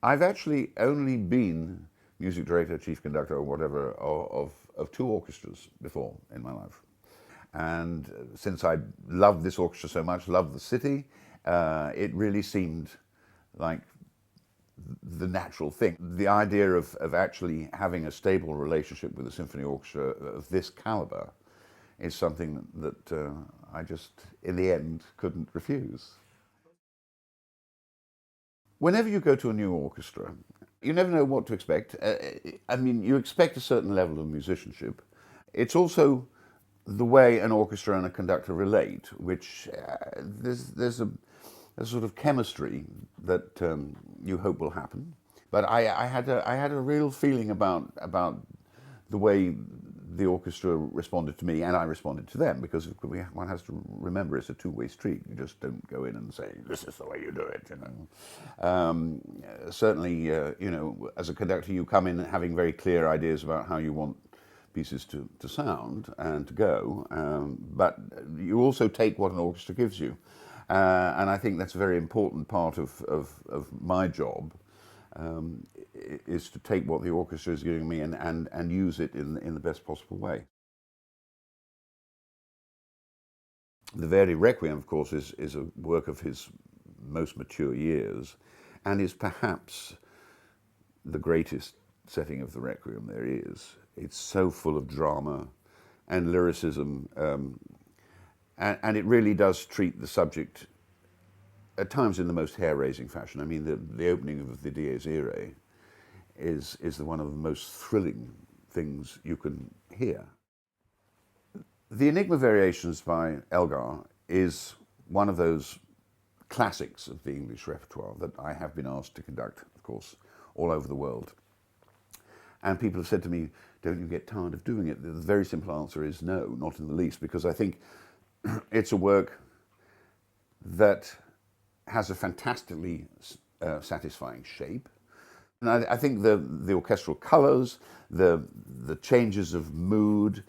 I've actually only been music director, chief conductor, or whatever of two orchestras before in my life. And since I loved this orchestra so much, loved the city, it really seemed like the natural thing. The idea of actually having a stable relationship with a symphony orchestra of this caliber is something that I just, in the end, couldn't refuse. Whenever you go to a new orchestra, you never know what to expect. I mean, you expect a certain level of musicianship. It's also the way an orchestra and a conductor relate, which there's a sort of chemistry that you hope will happen. But I had a real feeling about the way the orchestra responded to me and I responded to them, because one has to remember it's a two-way street. You just don't go in and say, this is the way you do it, you know. Certainly, you know, as a conductor, you come in having very clear ideas about how you want pieces to sound and to go, but you also take what an orchestra gives you. And I think that's a very important part of my job, is to take what the orchestra is giving me and use it in the best possible way. The Verdi Requiem, of course, is a work of his most mature years and is perhaps the greatest setting of the Requiem there is. It's so full of drama and lyricism, and it really does treat the subject at times in the most hair-raising fashion. I mean, the opening of the Dies Irae is one of the most thrilling things you can hear. The Enigma Variations by Elgar is one of those classics of the English repertoire that I have been asked to conduct, of course, all over the world. And people have said to me, don't you get tired of doing it? The very simple answer is no, not in the least, because I think it's a work that has a fantastically satisfying shape. And I think the orchestral colors, the changes of mood,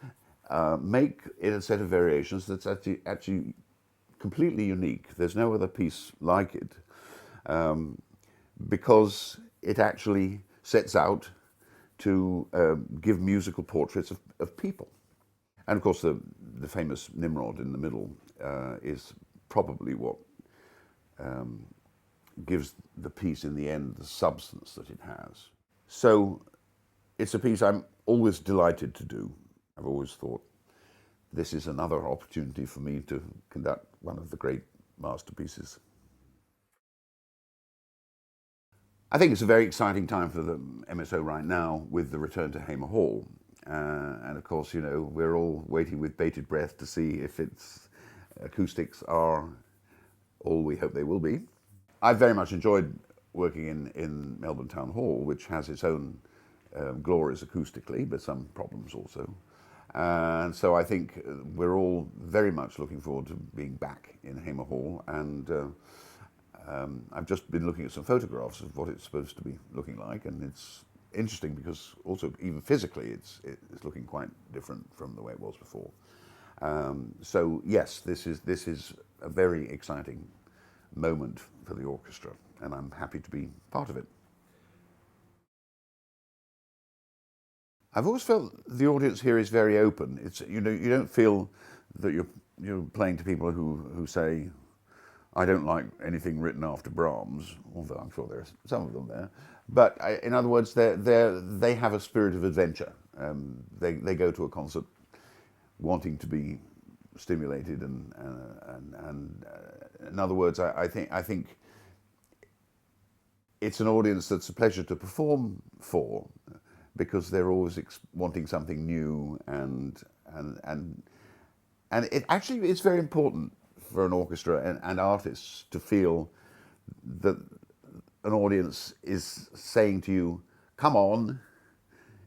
make it a set of variations that's actually completely unique. There's no other piece like it, because it actually sets out to give musical portraits of people. And of course, the famous Nimrod in the middle is probably what gives the piece in the end the substance that it has. So it's a piece I'm always delighted to do. I've always thought this is another opportunity for me to conduct one of the great masterpieces. I think it's a very exciting time for the MSO right now with the return to Hamer Hall. And of course, you know, we're all waiting with bated breath to see if its acoustics are all we hope they will be. I've very much enjoyed working in Melbourne Town Hall, which has its own glories acoustically, but some problems also. And so I think we're all very much looking forward to being back in Hamer Hall. And I've just been looking at some photographs of what it's supposed to be looking like, and it's interesting because also even physically it's looking quite different from the way it was before. So yes, this is a very exciting moment for the orchestra, and I'm happy to be part of it. I've always felt the audience here is very open. It's, you know, you don't feel that you're playing to people who say, I don't like anything written after Brahms, although I'm sure there's some of them there. But in other words, they have a spirit of adventure. They go to a concert wanting to be stimulated, and in other words, I think it's an audience that's a pleasure to perform for, because they're always wanting something new, and it actually it's very important for an orchestra and artists to feel that an audience is saying to you, "Come on,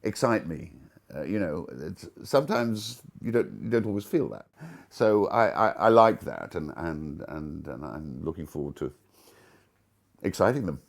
excite me." You know, sometimes you don't always feel that. So I like that, and I'm looking forward to exciting them.